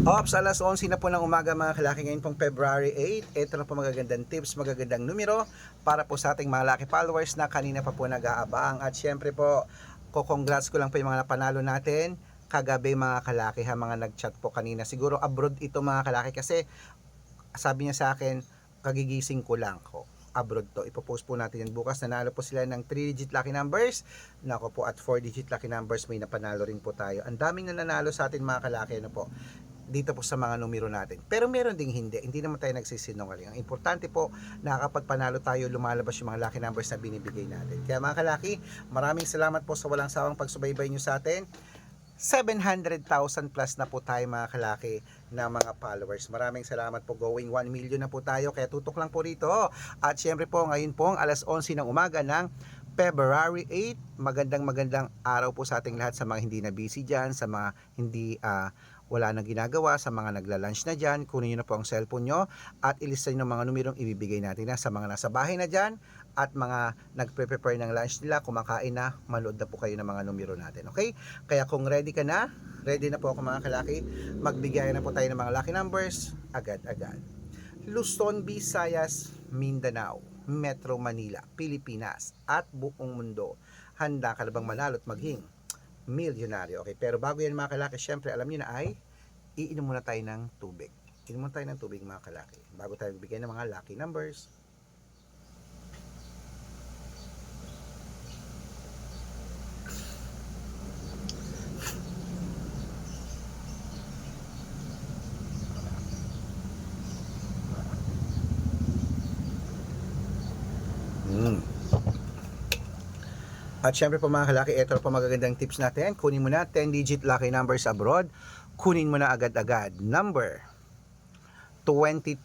Ops, alas 11 na po ng umaga mga kalaki, ngayon pong February 8. Ito na po magagandang tips, magagandang numero para po sa ating mga laki followers na kanina pa po nag-aabang. At syempre po, congrats ko lang po yung mga napanalo natin kagabi mga kalaki ha, mga nag-chat po kanina. Siguro abroad ito mga kalaki kasi sabi niya sa akin, kagigising ko lang ko. Abroad to. Ipopost po natin yan bukas. Nanalo po sila ng 3-digit lucky numbers. Nako po, at 4-digit lucky numbers may napanalo rin po tayo. Ang daming nananalo sa atin mga kalaki, ano po, dito po sa mga numero natin. Pero meron ding hindi naman tayo nagsisinungaling. Ang importante po, nakakapagpanalo tayo, lumalabas yung mga lucky numbers na binibigay natin. Kaya mga kalaki, maraming salamat po sa walang sawang pagsubaybay nyo sa atin. 700,000 plus na po tayo mga kalaki na mga followers. Maraming salamat po, going 1 million na po tayo, kaya tutok lang po rito. At syempre po, ngayon po alas 11 ng umaga ng February 8, magandang araw po sa ating lahat, sa mga hindi na busy dyan, sa mga hindi wala nang ginagawa, sa mga nagla-lunch na dyan, kunin nyo na po ang cellphone nyo at ilista nyo ng mga numerong ibibigay natin na sa mga nasa bahay na dyan at mga nagpre-prepare ng lunch nila, kumakain na, manood na po kayo ng mga numero natin, okay? Kaya kung ready ka na, ready na po ako mga kalaki, magbigay na po tayo ng mga lucky numbers, agad-agad. Luzon, Visayas, Mindanao, Metro Manila, Pilipinas, at buong mundo. Handa ka na bang manalo at maging milyonaryo? Okay, pero bago yan mga kalaki, syempre alam niyo na ay iinom muna tayo ng tubig. Inom muna tayo ng tubig mga kalaki bago tayo bigay ng mga lucky numbers. At syempre po mga kalaki, ito po magagandang tips natin. Kunin mo na 10-digit lucky numbers abroad. Kunin mo na agad-agad. Number 22,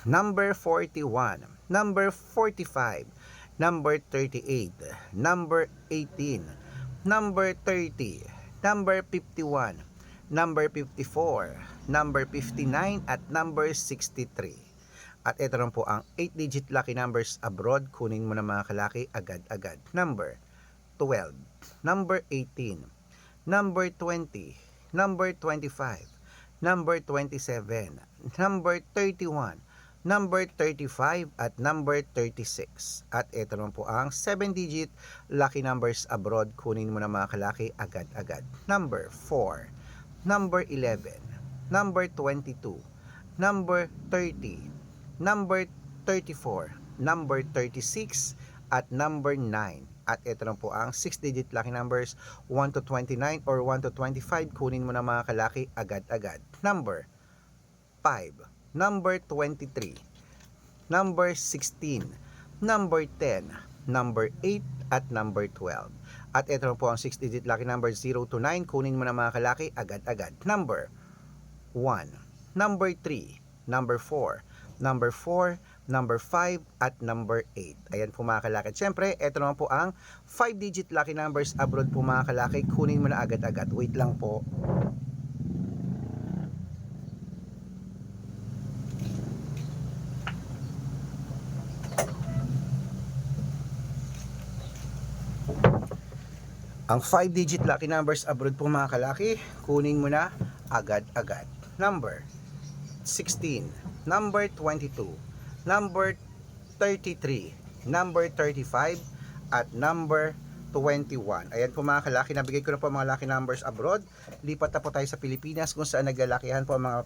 number 41, number 45, number 38, number 18, number 30, number 51, number 54, number 59, at number 63. At ito lang po ang 8-digit lucky numbers abroad. Kunin mo na mga kalaki agad-agad. Number 12, number 18, number 20, number 25, number 27, number 31, number 35, at number 36. At ito naman po ang 7-digit lucky numbers abroad. Kunin mo na mga kalaki agad-agad. Number 4, number 11, number 22, number 30, number 34, number 36, at number 9. At ito lang po ang 6-digit lucky numbers 1 to 29 or 1 to 25. Kunin mo na mga kalaki agad-agad. Number 5, number 23, number 16, number 10, number 8, at number 12. At ito lang po ang 6-digit lucky numbers 0 to 9. Kunin mo na mga kalaki agad-agad. Number 1, number 3, number 4, number 4, number 5, at number 8. Ayan po mga kalaki. Siyempre, ito naman po ang 5-digit lucky numbers abroad po mga kalaki. Kunin mo na agad-agad. Wait lang po. Ang 5-digit lucky numbers abroad po mga kalaki, kunin mo na agad-agad. Number 16, number 22, number 33, number 35, at number 21. Ayan po mga kalaki, nabigay ko na po mga lucky numbers abroad. Lipat na po tayo sa Pilipinas kung saan naglalakihan po ang mga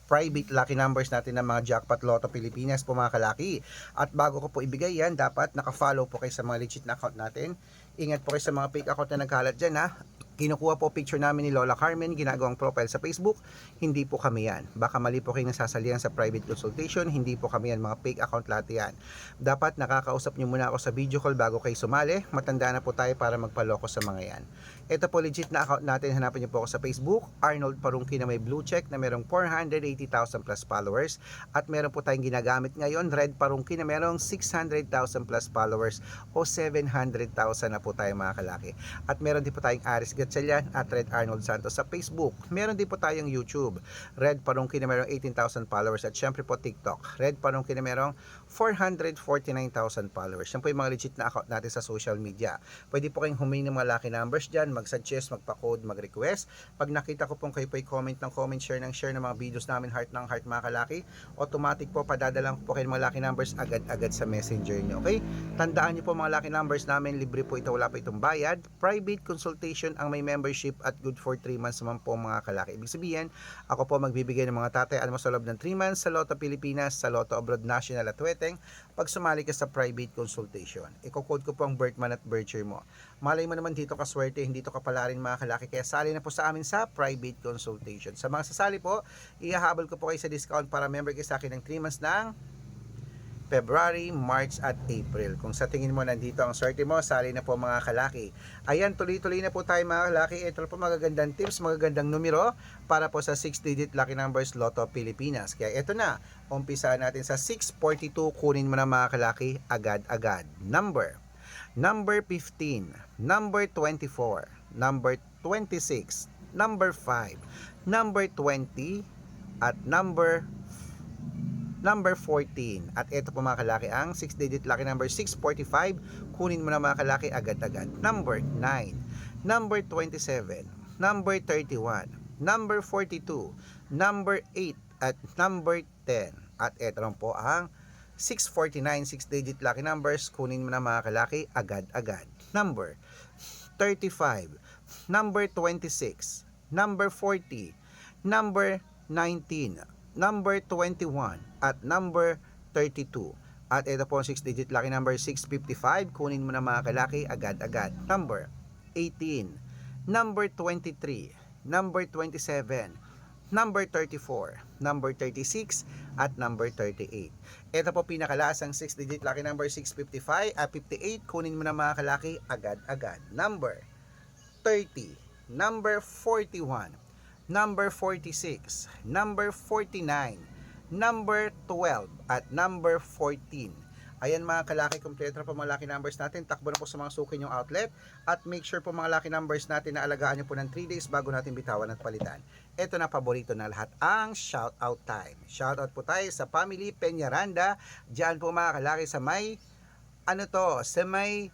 private lucky numbers natin ng mga Jackpot Lotto Pilipinas po mga kalaki. At bago ko po ibigay yan, dapat naka-follow po kayo sa mga legit na account natin. Ingat po kayo sa mga fake account na nagkalat dyan ha. Kinukuha po picture namin ni Lola Carmen, ginagawang profile sa Facebook. Hindi po kami yan. Baka mali po kayo nasasalihan sa private consultation. Hindi po kami yan, mga fake account lahat yan. Dapat nakakausap nyo muna ako sa video call bago kayo sumali. Matanda na po tayo para magpaloko sa mga yan. Ito po legit na account natin. Hanapin nyo po ako sa Facebook, Arnold Parungki na may blue check na merong 480,000 plus followers. At meron po tayong ginagamit ngayon, Red Parungki na merong 600,000 plus followers o 700,000 na po tayo mga kalaki. At meron din po tayong Aris Gatchalian at Red Arnold Santos sa Facebook. Meron din po tayong YouTube, Red Parungki na merong 18,000 followers, at syempre po TikTok, Red Parungki na merong 449,000 followers. Yan po yung mga legit na account natin sa social media. Pwede po kayong humingi ng mga lucky numbers dyan, mag-suggest, magpa-code, mag-request. Pag nakita ko pong kayo po'y comment ng comment, share ng mga videos namin, heart ng heart mga kalaki, automatic po padadalang po kayo ng mga lucky numbers agad-agad sa messenger nyo. Okay? Tandaan nyo po mga lucky numbers namin, libre po ito, wala po itong bayad. Private consultation ang may membership at good for 3 months naman po mga kalaki. Ibig sabihin, ako po magbibigay ng mga tatay alam mo sa loob ng 3 months sa Lotto Pilipinas, sa Lotto Abroad National at Weteng pag sumali ka sa private consultation. Iko-code ko po ang birth month at birth year mo. Malay mo naman dito kaswerte, hindi to kapalarin mga kalaki, kaya sali na po sa amin sa private consultation. Sa mga sasali po, ihahabol ko po kayo sa discount para member kayo sa akin ng 3 months ng February, March at April. Kung sa tingin mo nandito ang swerte mo, sali na po mga kalaki. Ayan, tuloy-tuloy na po tayo mga kalaki. Ito po magagandang tips, magagandang numero para po sa 6-digit lucky numbers Lotto Pilipinas. Kaya ito na, umpisa natin sa 642, kunin mo na mga kalaki agad-agad. Number 15, number 24, number 26, number 5, number 20, at number 14. At ito po mga kalaki ang 6-digit lucky number 645. Kunin mo na mga kalaki agad-agad. Number 9, number 27, number 31, number 42, number 8, at number 10. At ito lang po ang 649, 6-digit lucky numbers. Kunin mo na mga kalaki agad-agad. Number 35, number 26, number 40, number 19, number 21, at number 32. At ito po ang 6-digit lucky number 655. Kunin mo na mga kalaki agad-agad. Number 18, number 23, number 27, number 34, number 36, at number 38. Ito po pinakalasang 6-digit lucky number 655 at 58. Kunin mo na mga kalaki agad-agad. Number 30, number 41, number 46, number 49, number 12, at number 14. Ayan mga kalaki, kompleto na po mga lucky numbers natin. Takbo na po sa mga suki yung outlet. At make sure po mga lucky numbers natin na alagaan nyo po ng 3 days bago natin bitawan at palitan. Ito na, paborito na lahat, ang shout out time. Shout out po tayo sa Family Peñaranda. Diyan po mga kalaki sa may, sa may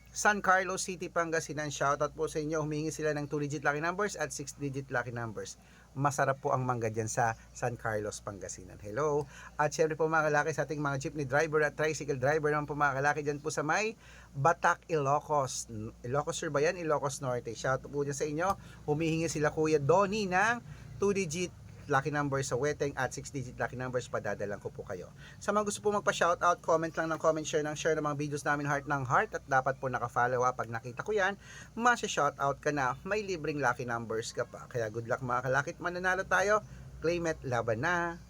San Carlos City, Pangasinan. Shoutout po sa inyo. Humingi sila ng 2-digit lucky numbers at 6-digit lucky numbers. Masarap po ang mangga dyan sa San Carlos, Pangasinan. Hello. At syempre po mga kalaki sa ating mga jeepney driver at tricycle driver naman po mga kalaki dyan po sa may Batac, Ilocos. Ilocos Sur ba yan? Ilocos Norte. Shoutout po dyan sa inyo. Humihingi sila Kuya Donnie ng 2-digit lucky numbers sa Weteng at 6-digit lucky numbers, padadalang ko po kayo. Sa mga gusto po magpa-shoutout, comment lang ng comment, share ng mga videos namin, heart ng heart, at dapat po naka-follow up. Pag nakita ko yan, masya-shoutout ka na, may libreng lucky numbers ka pa. Kaya good luck mga kalakit, mananalo tayo, claim it, laban na.